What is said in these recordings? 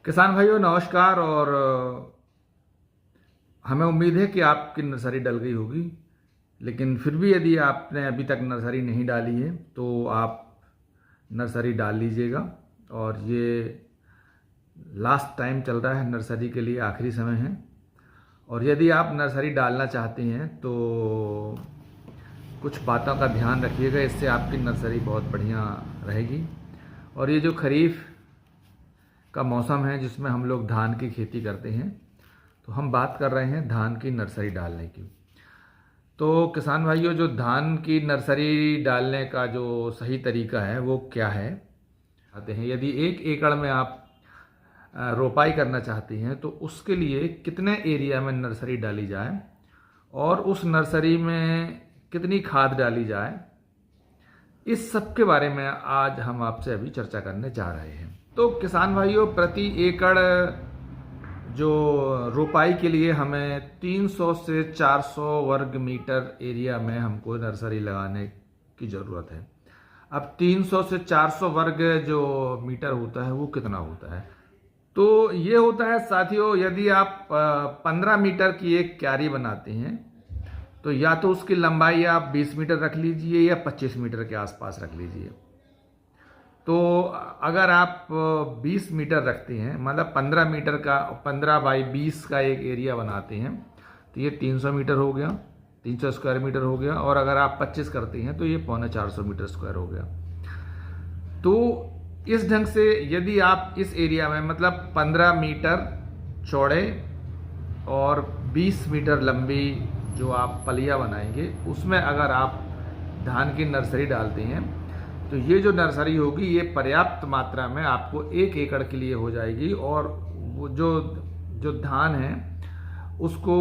किसान भाइयों नमस्कार। और हमें उम्मीद है कि आपकी नर्सरी डल गई होगी, लेकिन फिर भी यदि आपने अभी तक नर्सरी नहीं डाली है तो आप नर्सरी डाल लीजिएगा। और ये लास्ट टाइम चल रहा है, नर्सरी के लिए आखिरी समय है। और यदि आप नर्सरी डालना चाहते हैं तो कुछ बातों का ध्यान रखिएगा, इससे आपकी नर्सरी बहुत बढ़िया रहेगी। और ये जो खरीफ का मौसम है जिसमें हम लोग धान की खेती करते हैं, तो हम बात कर रहे हैं धान की नर्सरी डालने की। तो किसान भाइयों, जो धान की नर्सरी डालने का जो सही तरीका है वो क्या है आते हैं। यदि 1 एकड़ में आप रोपाई करना चाहती हैं तो उसके लिए कितने एरिया में नर्सरी डाली जाए और उस नर्सरी में कितनी खाद डाली जाए, इस सब के बारे में आज हम आपसे अभी चर्चा करने जा रहे हैं। तो किसान भाइयों, प्रति एकड़ जो रोपाई के लिए हमें 300 से 400 वर्ग मीटर एरिया में हमको नर्सरी लगाने की ज़रूरत है। अब 300 से 400 वर्ग जो मीटर होता है वो कितना होता है? तो ये होता है साथियों, यदि आप 15 मीटर की एक क्यारी बनाते हैं तो या तो उसकी लंबाई आप 20 मीटर रख लीजिए या 25 मीटर के आसपास रख लीजिए। तो अगर आप 20 मीटर रखते हैं, मतलब 15 मीटर का 15 बाई 20 का एक एरिया बनाते हैं, तो ये 300 मीटर हो गया, 300 स्क्वायर मीटर हो गया। और अगर आप 25 करते हैं तो ये 450 मीटर स्क्वायर हो गया। तो इस ढंग से यदि आप इस एरिया में मतलब 15 मीटर चौड़े और 20 मीटर लंबी जो आप पलिया बनाएंगे, उसमें अगर आप धान की नर्सरी डालते हैं तो ये जो नर्सरी होगी ये पर्याप्त मात्रा में आपको 1 एकड़ के लिए हो जाएगी। और वो जो धान है उसको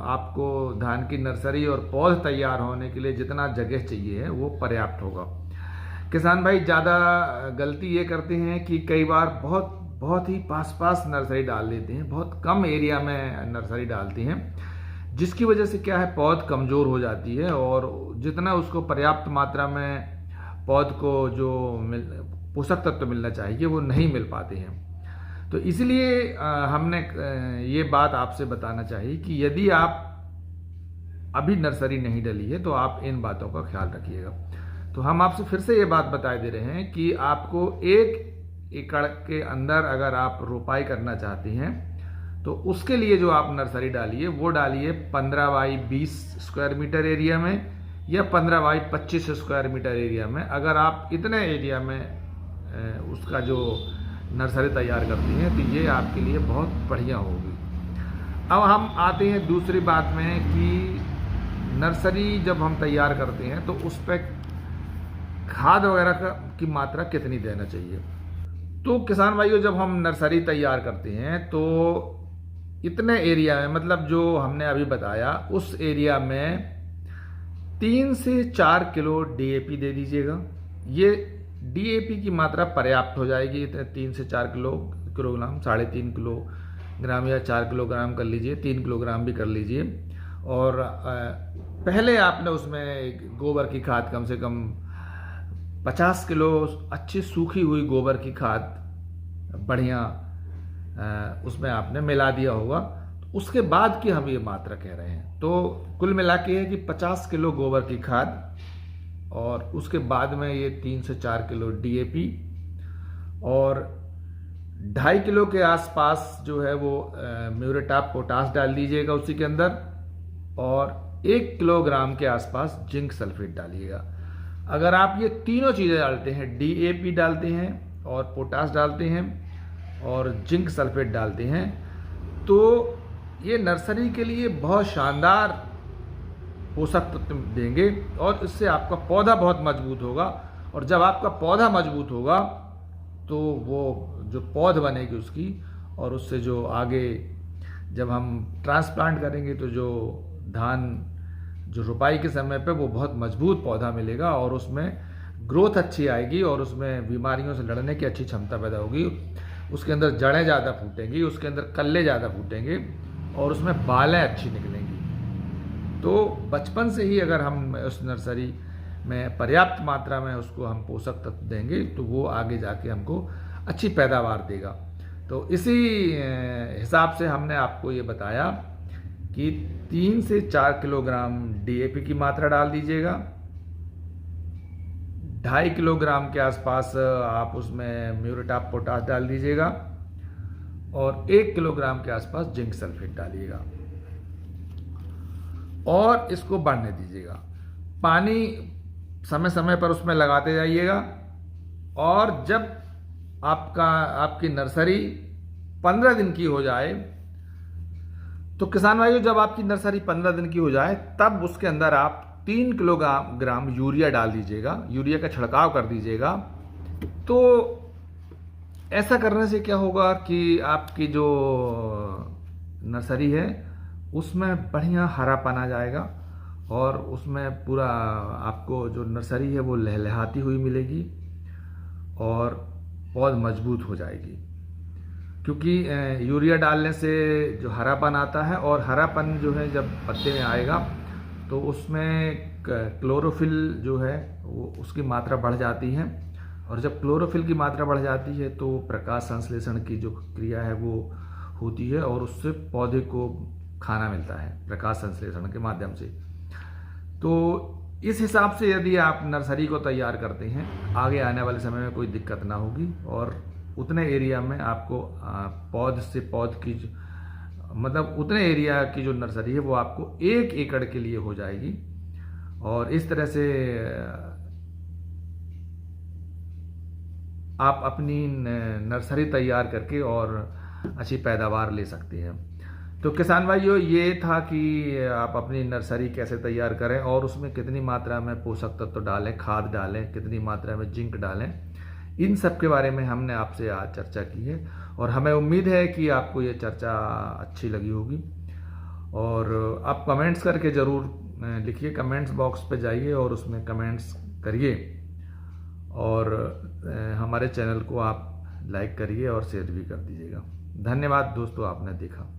आपको धान की नर्सरी और पौध तैयार होने के लिए जितना जगह चाहिए है वो पर्याप्त होगा। किसान भाई ज़्यादा गलती ये करते हैं कि कई बार बहुत ही पास नर्सरी डाल देते हैं, बहुत कम एरिया में नर्सरी डालते हैं, जिसकी वजह से क्या है, पौध कमज़ोर हो जाती है और जितना उसको पर्याप्त मात्रा में पौध को जो पोषक तत्व मिलना चाहिए वो नहीं मिल पाते हैं। तो इसलिए हमने ये बात आपसे बताना चाहिए कि यदि आप अभी नर्सरी नहीं डली है तो आप इन बातों का ख्याल रखिएगा। तो हम आपसे फिर से ये बात बता दे रहे हैं कि आपको 1 एकड़ के अंदर अगर आप रोपाई करना चाहते हैं तो उसके लिए जो आप नर्सरी डालिए वो डालिए 15 बाई 20 स्क्वायर मीटर एरिया में या 15 बाई 25 स्क्वायर मीटर एरिया में। अगर आप इतने एरिया में उसका जो नर्सरी तैयार करती हैं तो ये आपके लिए बहुत बढ़िया होगी। अब हम आते हैं दूसरी बात में कि नर्सरी जब हम तैयार करते हैं तो उस पर खाद वगैरह की मात्रा कितनी देना चाहिए। तो किसान भाइयों, जब हम नर्सरी तैयार करते हैं तो इतने एरिया में, मतलब जो हमने अभी बताया उस एरिया में 3 से 4 किलो डीएपी दे दीजिएगा। ये डीएपी की मात्रा पर्याप्त हो जाएगी। 3 से 4 किलोग्राम, 3.5 किलोग्राम या 4 किलोग्राम कर लीजिए, 3 किलोग्राम भी कर लीजिए। और पहले आपने उसमें गोबर की खाद कम से कम 50 किलो अच्छी सूखी हुई गोबर की खाद बढ़िया उसमें आपने मिला दिया होगा। उसके बाद की हम ये मात्रा कह रहे हैं। तो कुल मिला के है कि 50 किलो गोबर की खाद और उसके बाद में ये 3 से 4 किलो डीएपी और 2.5 किलो के आसपास जो है वो म्यूरेट ऑफ पोटाश डाल दीजिएगा उसी के अंदर, और 1 किलोग्राम के आसपास जिंक सल्फेट डालिएगा। अगर आप ये तीनों चीज़ें डालते हैं, डीएपी डालते हैं और पोटाश डालते हैं और जिंक सल्फेट डालते हैं, तो ये नर्सरी के लिए बहुत शानदार पोषक तत्व देंगे और इससे आपका पौधा बहुत मजबूत होगा। और जब आपका पौधा मजबूत होगा तो वो जो पौध बनेगी उसकी, और उससे जो आगे जब हम ट्रांसप्लांट करेंगे तो जो धान जो रोपाई के समय पे वो बहुत मजबूत पौधा मिलेगा और उसमें ग्रोथ अच्छी आएगी और उसमें बीमारियों से लड़ने की अच्छी क्षमता पैदा होगी। उसके अंदर जड़ें ज़्यादा फूटेंगी, उसके अंदर कल्ले ज़्यादा फूटेंगे और उसमें बालें अच्छी निकलेंगी। तो बचपन से ही अगर हम उस नर्सरी में पर्याप्त मात्रा में उसको हम पोषक तत्व देंगे तो वो आगे जाके हमको अच्छी पैदावार देगा। तो इसी हिसाब से हमने आपको ये बताया कि 3 से 4 किलोग्राम डीएपी की मात्रा डाल दीजिएगा। 2.5 किलोग्राम के आसपास आप उसमें म्यूरेट ऑफ पोटाश डाल दीजिएगा और 1 किलोग्राम के आसपास जिंक सल्फेट डालिएगा और इसको बढ़ने दीजिएगा। पानी समय समय पर उसमें लगाते जाइएगा और जब आपकी नर्सरी 15 दिन की हो जाए, तो किसान भाइयों जब आपकी नर्सरी 15 दिन की हो जाए तब उसके अंदर आप 3 किलोग्राम यूरिया डाल दीजिएगा, यूरिया का छिड़काव कर दीजिएगा। तो ऐसा करने से क्या होगा कि आपकी जो नर्सरी है उसमें बढ़िया हरापन आ जाएगा और उसमें पूरा आपको जो नर्सरी है वो लहलहाती हुई मिलेगी और बहुत मजबूत हो जाएगी, क्योंकि यूरिया डालने से जो हरापन आता है और हरापन जो है जब पत्ते में आएगा तो उसमें क्लोरोफिल जो है वो उसकी मात्रा बढ़ जाती है और जब क्लोरोफिल की मात्रा बढ़ जाती है तो प्रकाश संश्लेषण की जो क्रिया है वो होती है और उससे पौधे को खाना मिलता है प्रकाश संश्लेषण के माध्यम से। तो इस हिसाब से यदि आप नर्सरी को तैयार करते हैं, आगे आने वाले समय में कोई दिक्कत ना होगी और उतने एरिया में आपको पौध से पौध की मतलब उतने एरिया की जो नर्सरी है वो आपको 1 एकड़ के लिए हो जाएगी और इस तरह से आप अपनी नर्सरी तैयार करके और अच्छी पैदावार ले सकते हैं। तो किसान भाइयों ये था कि आप अपनी नर्सरी कैसे तैयार करें और उसमें कितनी मात्रा में पोषक तत्व डालें, खाद डालें, कितनी मात्रा में जिंक डालें, इन सब के बारे में हमने आपसे आज चर्चा की है और हमें उम्मीद है कि आपको ये चर्चा अच्छी लगी होगी। और आप कमेंट्स करके ज़रूर लिखिए, कमेंट्स बॉक्स पे जाइए और उसमें कमेंट्स करिए और हमारे चैनल को आप लाइक करिए और शेयर भी कर दीजिएगा। धन्यवाद दोस्तों, आपने देखा।